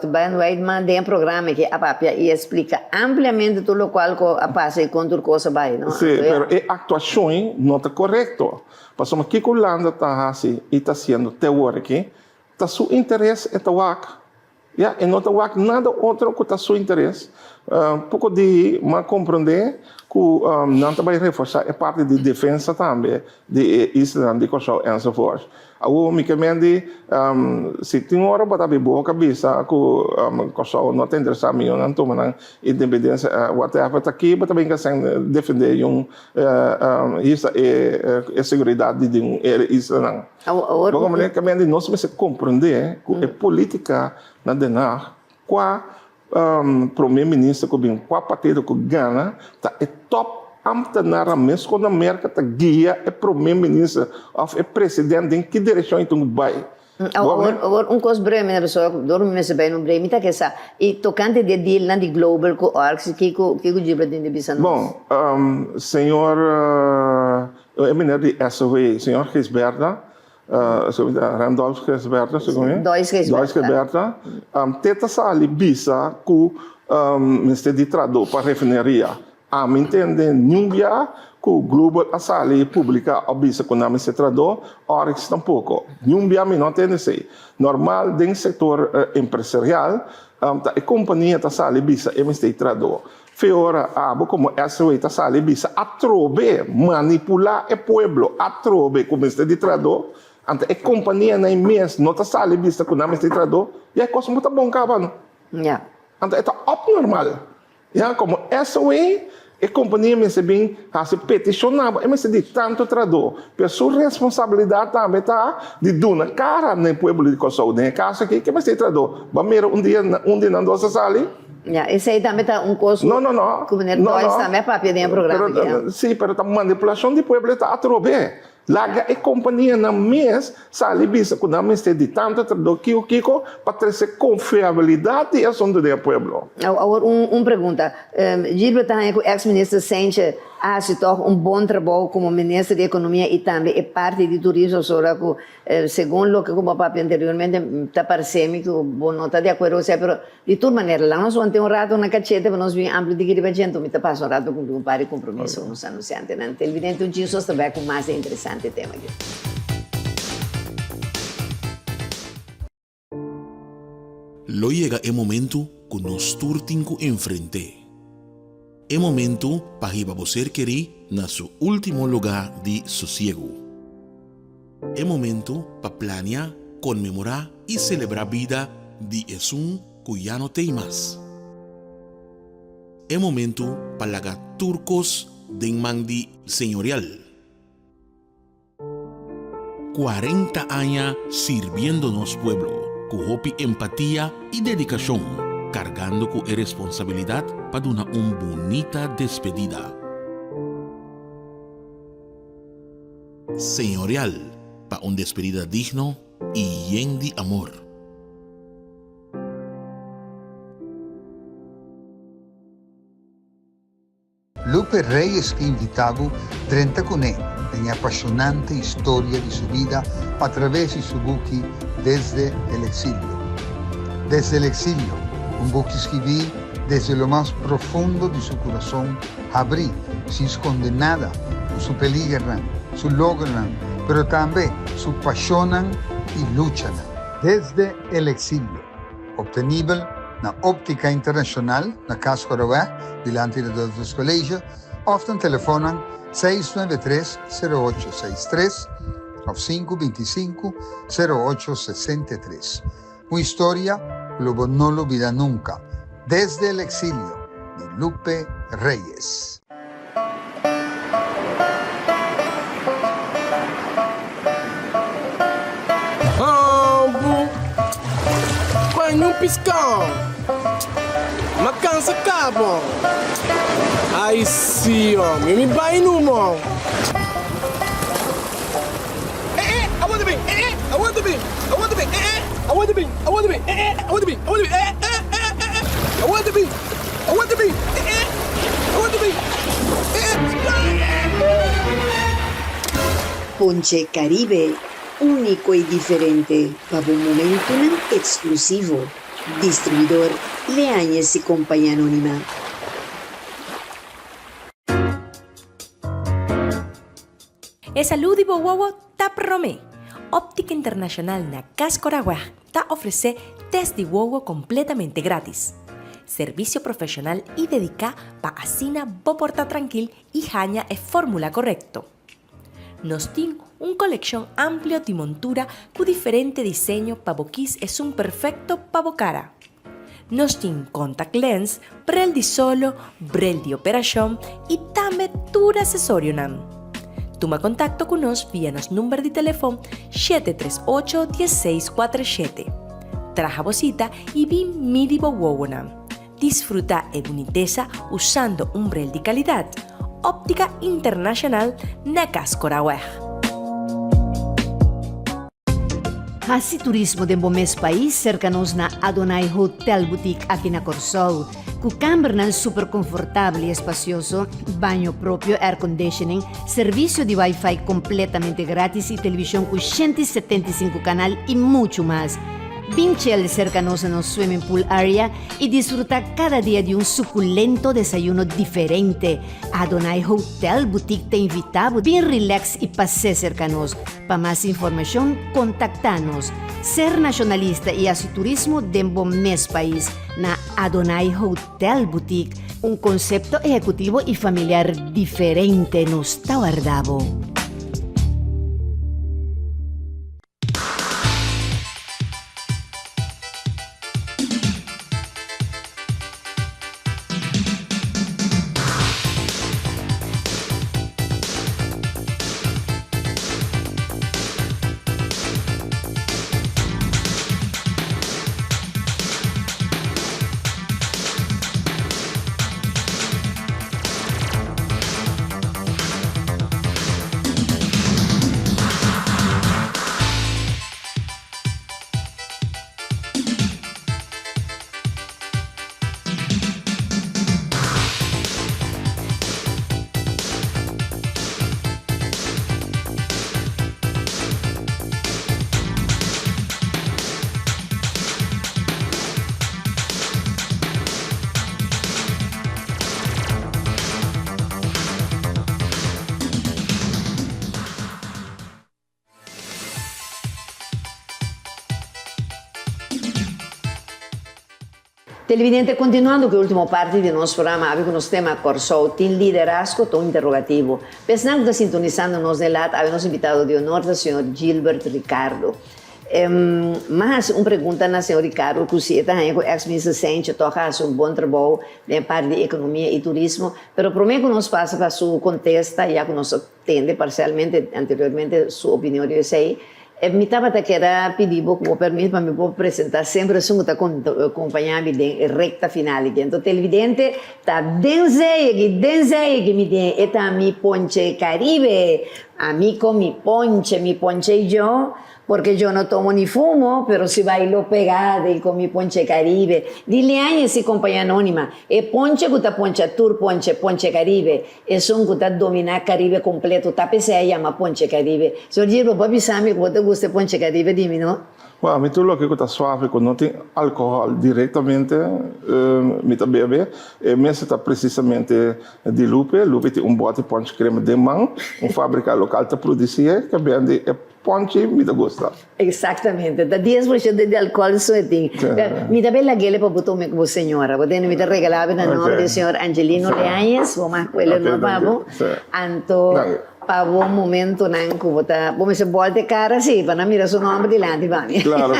Ben Weidman tem um programa que e explica ampliamente tudo o qual passa e quanto coisa vai, não? Sim, mas a atuação não está correta. Porque o que a Holanda está fazendo e está sendo teórico, está seu interesse é tawac. E não tawac nada outro que está seu interesse. Pouco de compreender que não vai reforçar a parte de defesa também de Israel, de Kosovo e so forth. Unicamente, se tem hora para ter boa cabeça que Kosovo não tem interesse em não tomar independência, whatever, está aqui, mas também quer defender a segurança de Israel. Unicamente, nós precisamos compreender que a política na DENAR, qual primeiro-ministro que vem, qual partido que ganha, está top ambtenaar mesmo quando a América está guia é primeiro-ministro ou é presidente em que direção então vai. Agora coisa breve, né, pessoal, dorme se bem no breve, tá que essa e tocante de deal na de global com orgs que diba de bisano. Bom, senhor eminente de SOE, senhor Gisberta, Randolph Gisberta, segundo Dois Gisberta, teta sali bisa ku ministério de tradução para refineria. Me entende, Núbia, que o Global Assali publica a bisa com nome se traduz, Oryx tampouco. Núbia, me não entende isso. Normal, dentro do setor empresarial, a companhia está sali bisa, MST traduz. Feora abo como essa way tá sali bisa atrobe manipular o pueblo atrobe como este ditrador ante a companhia na mês não tá sali bisa com nome ditrador e a coisa muito bom cabano Ja. ante é abnormal ja como essa way a companhia me se bem a se peticionar mas de tanto trador per sua responsabilidade também tá de dona cara no pueblo de Kosovo né caso aqui que mas trador vamos um dia não dosa sali. Ja, esse aí também está curso. No. Que nós também para pedir um programa. Pero, sim, pero a manipulação do povo está a trobe. Laga a companhia na mês, sali bisa com a mês de tanto do Kiko para trazer confiabilidade e assunto do povo. Agora, pergunta. Gilberto tem o ex-ministro Sente se torna bom trabalho como ministro de Economia e também é parte de turismo, só que, segundo o que como papo anteriormente, está parecendo que bom não está de acordo, mas de toda maneira, lá nós vamos ter rato na cacheta, nós vamos amplo de que a gente me está passando rato com um par de compromisso nos anunciantes, né? Evidente, um dia só vai com mais interessante tema aqui. Lo llega el momento que nos turtinco enfrente. É momento para que você querer na seu último lugar de sossego. É momento para planear, comemorar e celebrar a vida de um que já não tem mais. É momento para lagar turcos de mandi señorial. 40 años sirviendo-nos pueblo, con hopi empatía y dedicación, cargando con responsabilidad para una bonita despedida. Señorial, para una despedida digno y lleno de amor. Lupe Reyes que invitava 30 Cuné en apasionante historia de su vida a través de su buque Desde el Exilio. Desde el Exilio, un buque escribí desde lo más profundo de su corazón, abrí, sin esconder nada, su peligran, su logran, pero también su pasionan y luchan. Desde el Exilio, obtenible na Óptica Internacional, na Casa Corawá, delante de dos colegios, often telefonan 693-0863 o 525-0863. Una historia que no lo olvida nunca. Desde el Exilio, de Lupe Reyes. Põe um piscão. Uma cansa cabo. Aí sim, homem. Me vai no mão. I want to be. I want to be. I want to be. I want to be. I want to be. I want to be. I want to be. I want to be. I want to be. I want to be. Ponche Caribe, único y diferente, para un momento exclusivo. Distribuidor Leáñez y Compañía Anónima. E saludo Bowowo ta promé. Óptica Internacional na Casa Corawá ta ofrece test de wowo completamente gratis. Servicio profesional y dedicado para asina bo porta tranquil y haña e fórmula correcto. Nos tiene un colección amplio de montura con diferente diseño para boquis es un perfecto para bocara. Nos tiene contact lens, brel de solo, brel de operación y también todo accesorio nam. Toma contacto con nos vía nos número de teléfono 738-1647. Traja bocita y vi midi bowonam. Disfruta e boniteza usando un brel de calidad. Óptica Internacional na Casa Corawá. Hasi turismo de Bomes país cercanos na Adonai Hotel Boutique aqui na Corsol. Com câmara super confortável e espacioso, banho próprio, air conditioning, serviço de Wi-Fi completamente grátis e televisão com 175 canal e muito mais. Vinchel cercanos no swimming pool area y disfruta cada día de un suculento desayuno diferente. Adonai Hotel Boutique te invitamos bien relax y pase cercanos. Para más información, contactanos. Ser nacionalista y así turismo de mes país na Adonai Hotel Boutique Un concepto ejecutivo y familiar diferente nos está guardado. Televidente, continuando com a última parte do nosso programa, com o nosso tema Corsou, tem liderazgo, tom interrogativo. Pensando que está sintonizando-nos de lado, temos invitado de honor o senhor Gilbert Ricardo. Mas uma pergunta na senhor Ricardo, que você também com ex-ministro Sente, toca um bom trabalho na parte de economia e turismo, mas para mim que nós passa para sua contesta, já que nós atende parcialmente, anteriormente, sua opinião, eu sei, me estava a querer pedir o permisso para me apresentar sempre assim que está acompanhando de recta final. Então, televidente, está dense que me tem, está mi ponche Caribe, amigo, mi ponche yo, porque yo no tomo ni fumo, pero si bailo pegada y con mi ponche Caribe. Dile a esa compañía anónima, e ponche que está ponche tour, ponche Caribe, es un que está dominar Caribe completo, está se llama ponche Caribe. Señor Gilbert, papi sabe que te gusta ponche Caribe, dime, ¿no? Well, me tudo que está suave, quando não tem álcool diretamente, me está bebendo. E mesmo está precisamente de Lupe. Lupe tem bote ponche creme de mão, fábrica local está produzindo, que bem de ponche, me gosta. Exatamente, da 10% de álcool só tem. Me dá bela gele para botar com a senhora. Você me dá regalado no nome do senhor Angelino Leanhes, vamos com ele no pavo. Anto para um momento não que vamos se volta cara assim, para mirar seu nome delante, vamos. Claro.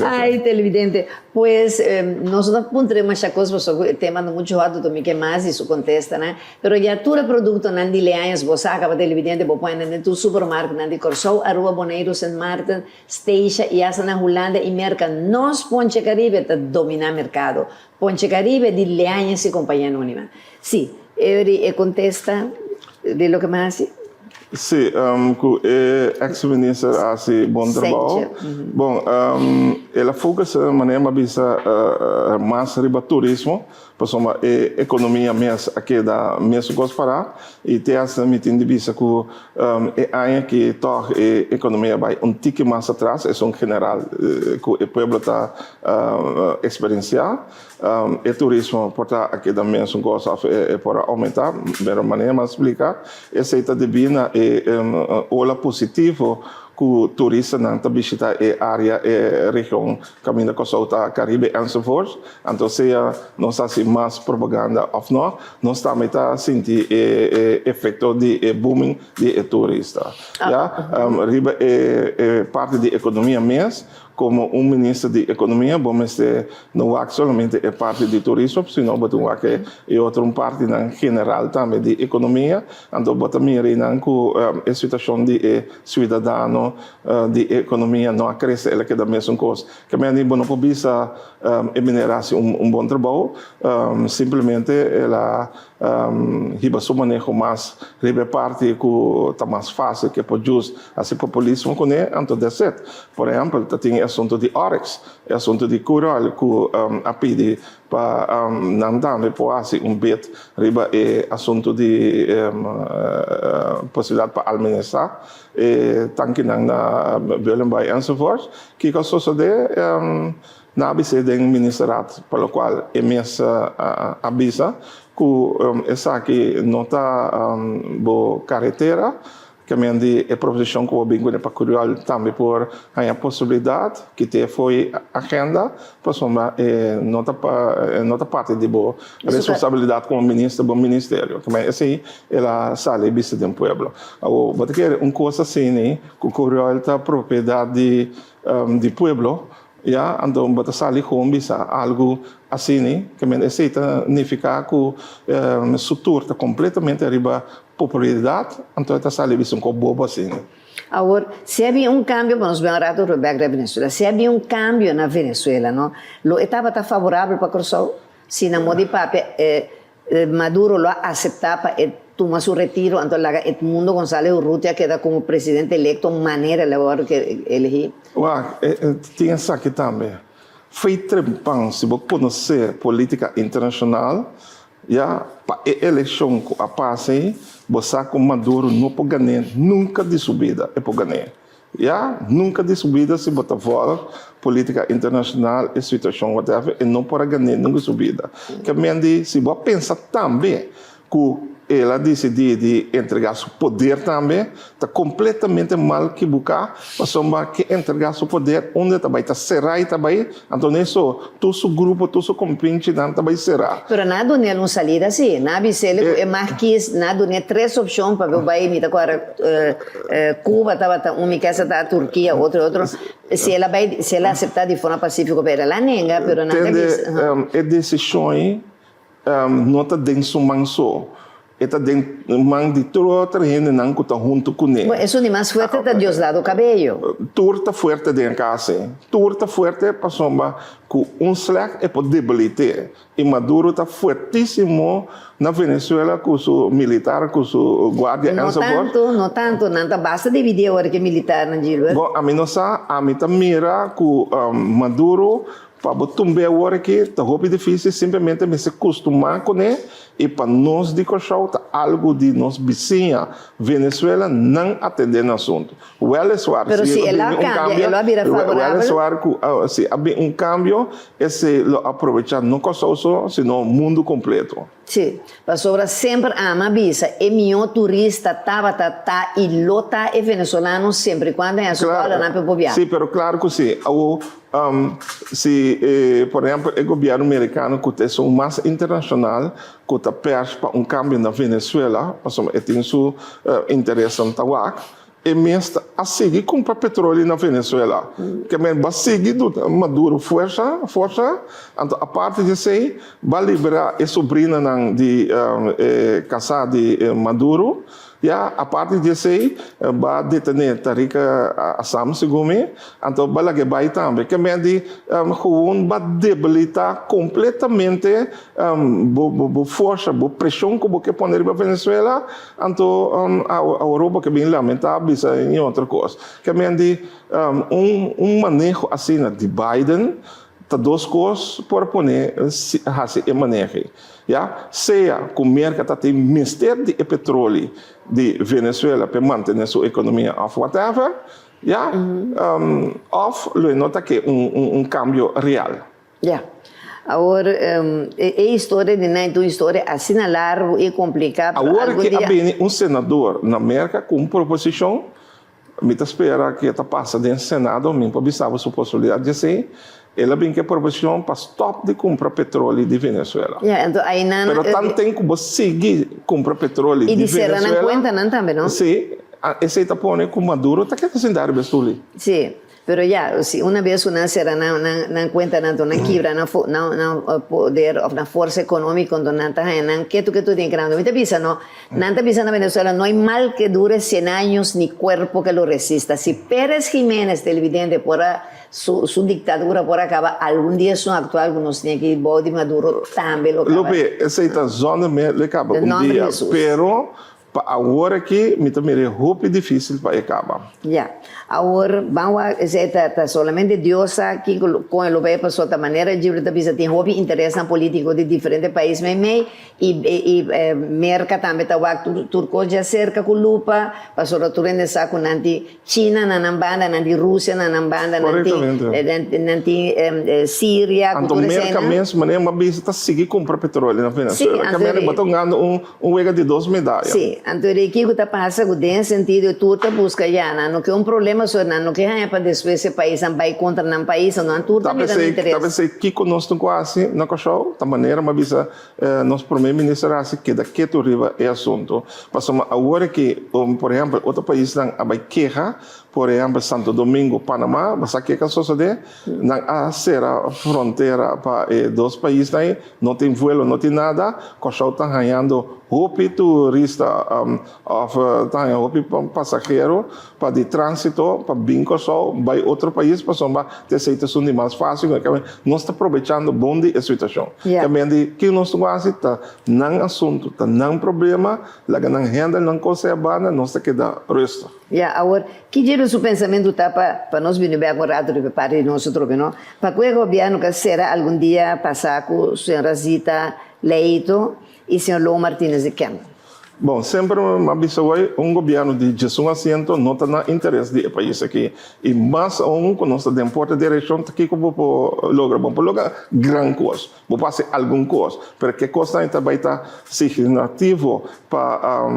Ai, televidente, pues nós não pondremos essa coisa, porque o tema não muito alto, também que mais isso contesta, né? Pero já tudo produto não de Leanhes, você acaba televidente, você põe no tu supermercado, não de Corsou, Aruba, Bonaire, St. Martin, Steixa, e essa na Holanda e merca, nós Ponche Caribe está dominar o mercado. Ponche Caribe de Leanhes e companhia anônima. Sim, ele contesta de lo que mais hace. Sim, o ex-ministro faz bom trabalho. Bom, ela foca de maneira mais riba turismo, para uma economia mais aqui da mesma coisa para e ter essa meeting de vista que é que toca a economia vai tique mais atrás, é general que o povo está experienciar. E turismo porta aqui da mesma coisa para aumentar, de maneira mais explicar, essa está de bina olha positivo que o turista não está visitando a área, a região, caminho da costa Caribe e so forth. Então, se nós fazemos mais propaganda ou não, nós também estamos sentindo o efeito de booming de turista. Riba é parte da economia mesmo. Como ministro de Economia, vamos ter não é somente a parte de turismo, senão que é outra parte na general também de economia. Então, também a situação de cidadão de economia não cresce, ela que é da mesma coisa. Que a gente não pode minerar bom trabalho, simplesmente ela riba seu manejo mais, riba parte que está mais fácil, que pode just assim populismo com ele, então dá certo. Por exemplo, tem assunto de Oryx, assunto de coral, que a pede para não dar me bit, riba assunto de possibilidade para administrar, tanque na Belenbay e so forth, que a sociedade na ABC do ministeriado, pelo qual é mesmo avisa que essa aqui não está boa carretera, Também a proposição que eu vim para Curiol também por a possibilidade que te foi agenda para somar nota parte de boa responsabilidade como ministro do ministério. Também assim ela sale vista de pueblo. Eu vou ter coisa assim, né? Que Curiol tá propriedade de pueblo. Ja, então bota sali com bisa algo assim, né? Que me significa que o setor está completamente arriba popularidade, então está sali bisa com bobo assim. Agora, se havia cambio, vamos ver um rato para a Venezuela, se havia cambio na Venezuela, não? Lo estava favorável para Corsol, se na modi papi Maduro lo aceitava toma su retiro, entonces Edmundo González Urrutia queda como presidente electo, maneira agora que elegir. Tinha isso aqui também. Foi trempão, se você conhecer política internacional, já, para a eleição que a passe, você com Maduro não pode ganhar, nunca de subida, é para ganhar. Já, nunca de subida se você for política internacional, a situação whatever, e não pode ganhar, nunca de subida. Que me se você pensa também que ela decidiu de entregar seu poder também, está completamente mal que buscar, mas que entregar seu poder onde também está será e também, então isso, todo seu grupo, todo seu compinche, não também será. Mas nada não é uma saída assim, nada é marquês, nada não é três opções para ver o país, agora Cuba estava casa está a Turquia, outro, se ela aceitar de forma pacífica, ela nega, mas nada é decisão não está dentro do manso. Está dentro de toda a gente não está junto com ele. Isso é mais forte da Diosdado Cabello. Turta forte de casa. Turta forte para sombra que slag é para debilitar. E Maduro está fortíssimo na Venezuela com o militar, com o guarda. Não tanto, não basta dividir agora que militar na Gilo. Bom, a mim não sabe, a mim está mira com Maduro para botar agora que está muito difícil simplesmente me se acostumar com ele e para nós de Cochau algo de nós vizinha Venezuela não atender no assunto. Pero se ela cambia, ela vira favorável. Se há cambio, esse aproveitar não Cochau só, senão o mundo completo. Sim, mas sobra sempre ama visa, é meu turista tá e lota é venezuelano sempre quando é a escola na Pepobia. Sim, pero claro que sim. Se, por exemplo, o governo americano que tem um mais internacional que está perto para cambio na Venezuela, porque tem seu interesse em Tawak, e mesmo a seguir comprar petróleo na Venezuela. Que vai seguir Maduro força, então a parte de sei, vai liberar a sobrinha de casar de Maduro, ja, a parte de sei, vai detener Tariqa Assam Segumi, então vai lá vai também, que me gewoon vai debilitar completamente a força, a pressão que você põe na Venezuela, então a Europa que bem lamentável isso em outra coisa. Que me manejo assim de Biden, tá duas coisas para poner assim manejo. Ja, seja com o mercado tem mistério de petróleo de Venezuela para manter sua economia off whatever, ja, off lo nota que cambio real. Ja. Agora, a história de não é história assim largo e complicada. Agora que há senador na América com uma proposição, me espera que está passando no Senado, me observa sua possibilidade de ser. Ela vem que a proposição para stop de comprar petróleo de Venezuela. Então, aí não. Mas tanto tem que você seguir comprar petróleo de Venezuela. E de ser na conta não também, não? Sim, esse está pondo com Maduro, está querendo se dar bestuli. Sim. Pero ya, si una vez una será na cuenta na quiebra na poder of na força econômica onde não tá nan que tu tem que não me pisa no nanta pisa na Venezuela no hay mal que dure 100 años ni cuerpo que lo resista. Si Pérez Jiménez televidente por su dictadura por acabar algún día su actual nos tiene que ir Bodi Maduro también lo acaba. Lope, essa está zona me le acaba dia, pero agora que me também é muito difícil para acabar. Já. Agora, vamos a solamente Deus aqui com o bem passou da maneira de tem muito interesse na política de diferentes países, mas e merca também tá o Turco já cerca com lupa, passou a turende sa com nanti China na nambanda, nanti Rússia na nambanda, nanti Síria, então merca mesmo, mas uma vez está seguir comprar petróleo na Venezuela, que a botou ganhando wega de 2 medalhas. Sim. então ele que está passando tem sentido tu tá busca já, não que um problema só não que é para depois esse país não vai contra um país não tu também não interessa. Talvez que conosco quase na cochou, da maneira mas bisa nosso primeiro-ministro assim que daqui tu riba é assunto. Passou agora que, por exemplo, outro país não vai queja, por exemplo, Santo Domingo, Panamá, mas aqui que sucede, na serra fronteira para dois países aí, não tem voo, não tem nada, cochou está ganhando roupa turista, está ganhando roupa passageiro para de trânsito, para bingo só, vai outro país, para só ter situação mais fácil, nós está aproveitando bom de situação. Também de que nós quase está não assunto, está não problema, lá que não renda, não conserva, nós está que dá resto. Agora, que dia o pensamento está para nós vir bem agora de parte de nosso troco, não? Para que o governo que será algum dia passar com a senhora Zita Leito e o senhor Lou Martínez de Kemp? Bom, sempre um governo de gestão assento não está no interesse do país aqui. E mais com nossa importa direção aqui que vamos lograr grande coisa. Vamos fazer alguma coisa. Porque coisa vai estar significativo para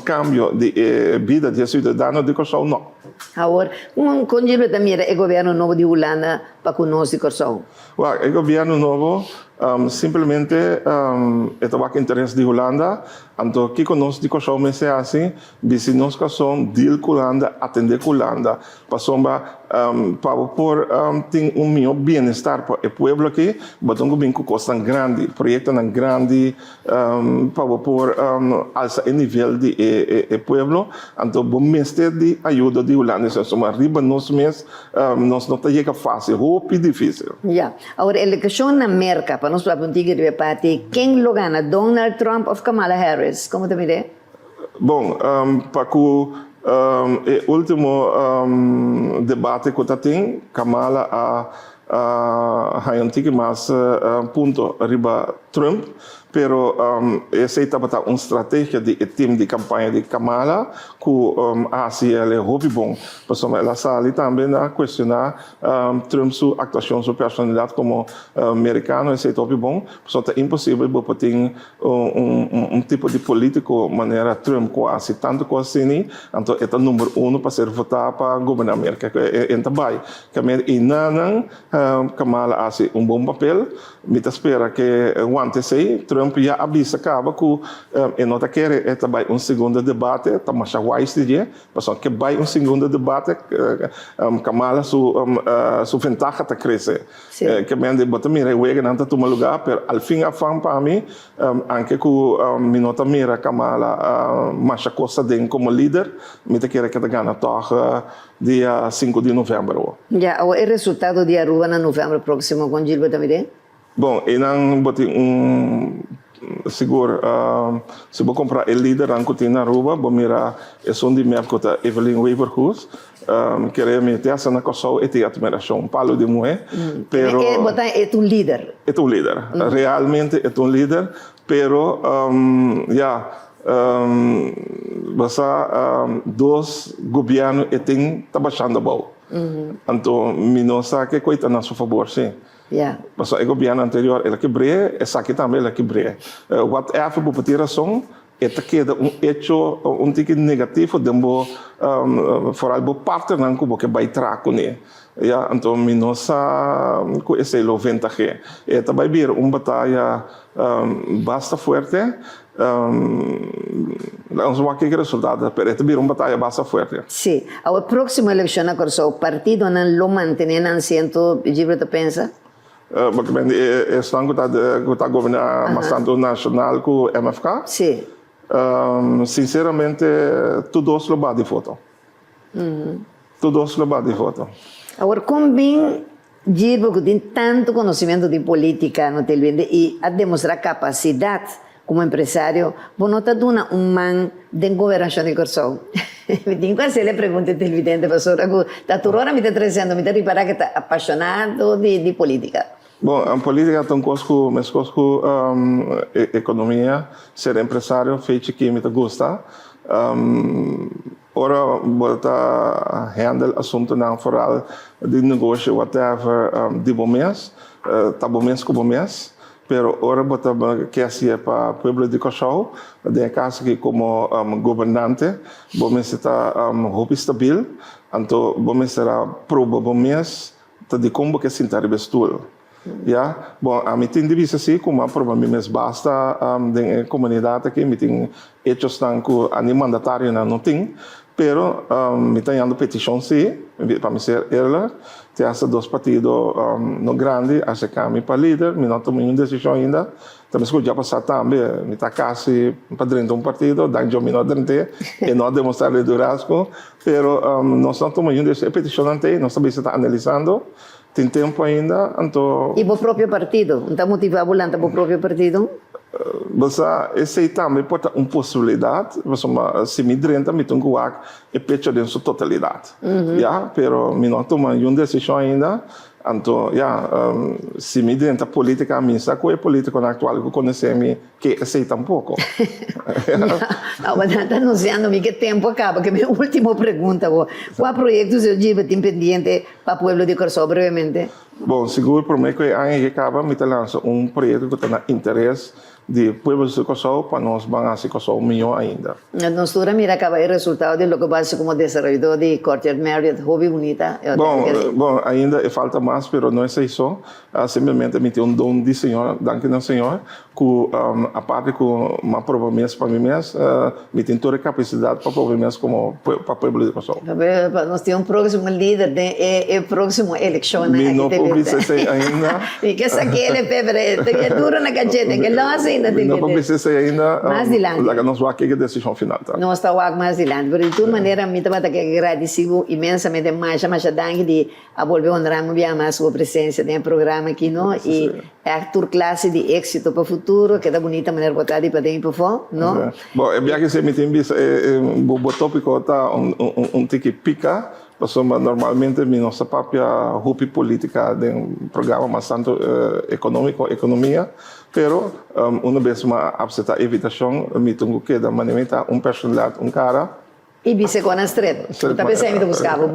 cambio de vida de cidadão de Corsão, não. Agora, com o também é o governo novo de Holanda para conosco de Corsão? O governo novo simplesmente é o interesse de Holanda. Então, aqui conosco de Corsão, mas é assim, se nós são deal com Holanda, atender com Holanda. Para por ter melhor bem-estar para o povo aqui, mas um bem com coisa grande, projeto grande, para por alça o nível de povo. Então, bom mestre de ajuda de Holanda. Então, arriba nós mesmos, nós não está fácil, roupa difícil. Agora, a eleição na América, para nós para de parte, quem lo gana, Donald Trump ou Kamala Harris? Como te mire? Bom, para o último debate que tem, Kamala a antiga mais ponto arriba Trump, pero essa estava uma estratégia de time de campanha de Kamala que ACL é hobby bom, porque ela sale também a questionar Trump sua atuação, sua personalidade como americano, esse é hobby bom, porque é impossível para ter tipo de político maneira Trump quase tanto assim, então é o número 1 para ser votado para governar a América, é também, e não Kamala hace bom papel, me espera que antes aí Trump já avisa acaba que não quer também segundo debate, está mais wise dia, porque que vai segundo debate, Kamala sua vantagem está crescer, que me ande botar mira o não está tomando lugar, mas ao fim a fam para mim, anche que me nota mira Kamala mais coisa dentro como líder, me quer que ganha torre dia 5 de novembro. O resultado de Aruba na novembro próximo com Gilberto também? Bom, e não botei seguro, se vou comprar o líder que tem na Aruba, vou mirar é som de minha conta Evelyn Weverhus, querer me ter essa na coisa e ter admiração, palo de mulher, pero é um líder. É um líder, realmente é um líder, pero dois governos têm trabalhando bom. Então, me não sabe que coisa a nosso favor, sim. Mas o governo anterior, ele quebrou, essa aqui também ele quebrou. Whatever por tiração, queda hecho tique negativo, dembo foral bo parte não como que vai traco né. Então, me não sabe que esse é o vantagem. Vai vir batalha bastante forte. Não sei o que é o resultado, mas vai vir batalha bastante forte. Sim. A próxima eleição na Corsão, o partido não lo mantém no assento, Gilberto pensa? Porque estão que está governando bastante nacional com o MFK. Sim. Sinceramente, todos lo bate foto. Todos lo bate foto. Agora, como bem Gilberto tem tanto conhecimento de política no televende e a demonstrar capacidade como empresário, você está dando man de governação de Corsão. Tem quase ele pergunta televidente, professora, está toda hora me está trazendo, me está reparar que está apaixonado de política. Bom, a política tem coisas economia, ser empresário, feito que me gosta. Ora, bota handle assunto não foral de negócio, whatever, de bom mês, tá bom mês com bom mês. pero ahora bota que hacía para pueblo de Cachao, de caso que como gobernante, vos está hope stabil, então vos será provavelmente de como que se intervestul. Ja, bom, a mim tem divisa assim, como provavelmente basta de comunidade aqui, me tem hechos tan que a mandatário não tem, pero me tem ando petição sim, para me ser ela, tem essa dois partidos no grande, a se cambia para líder, me não tomei uma decisão ainda, também se já passar também, me está quase para dentro um partido, daí eu me não dentro e não demonstrar liderazgo, pero nós não tomamos uma decisão, petição não tem, nós também está analisando. Tem tempo ainda, então... E o próprio partido? Não está motivado volante para o próprio partido? Você, esse também pode ter uma possibilidade, se me drenta, me tenho que pedir em sua totalidade. Ja, pero me não tomo uma decisão ainda, então, ja, se me drenta política, a minha saco é política na atual, que conhecemos, que aceita um pouco. Não, está anunciando-me que tempo acaba, que minha última pergunta, qual projeto você tiver pendiente para o povo de Corsó, brevemente? Bom, seguro por mim que aí acaba, me lança um projeto que tem interesse de povo de Corsó, para nós vamos a Corsó melhor ainda. Nós mira acaba o resultado de lo que passa como desenvolvedor de Courtyard Marriott, hobby bonita. Bom, ainda falta mais, mas não é isso. Simplesmente me tem dom de Senhor, danke ao Senhor, que a parte que uma prova mesmo para mim mesmo, me tem toda a capacidade para provar mesmo como para o povo de Corsó. Nós temos próximo líder de próxima eleição. Me não publicei ainda. E que saquei ele é duro na cacheta, que não assim. Não publicei ainda. Mais adiante. Nós vamos aqui a decisão final. Nós estamos mais adiante, mas de toda maneira, me também agradecido imensamente mais a danke de volver a honrar muito mais sua presença no programa aqui, não? E é a tua classe de êxito para o futuro, que é da bonita maneira botar de para dentro para fora, não? Bom, é bem que você me tem visto, o tópico está tique pica. Normalmente, nossa própria rupi política de programa bastante econômico, economia, pero uma vez mais absenta evitação, me tenho que dar maneira personalidade, cara. E bise com a strada. Também sempre buscava.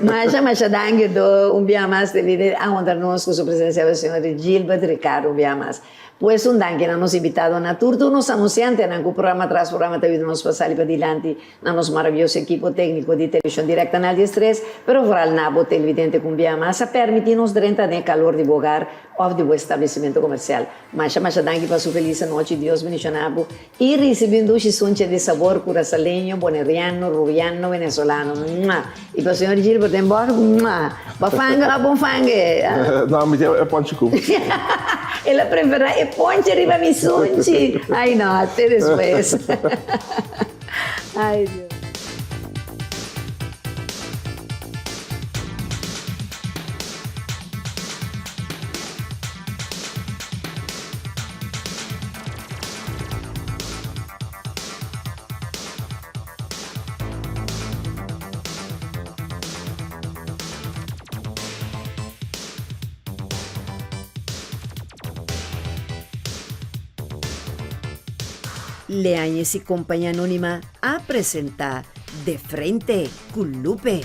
Mas danke do dia mais de vir a honrar nós com a presença do senhor Gilbert Ricardo um dia mais. Pues un danke na nos invitado na turno nos anunciante na programa tras programa te nos passar para dilante na nos maravilhoso equipo técnico de televisão direta canal 13, pero voral nabo televidente com bia massa permitir-nos durante de calor de bogar of the estabelecimento comercial. Mas danke para sua feliz noite, Deus bendicionado e recebendo esse sonche de sabor curacaleño, boneriano, rubiano, venezolano. E para o senhor Gilbert tem boa, bafanga, bom fangue. Não, me é ponte cu. Ela prefere e ponche arriba mi sonchi. Ai no, até depois. Ai Deus. Leáñez y Compañía Anónima a presentar De Frente con Lupe.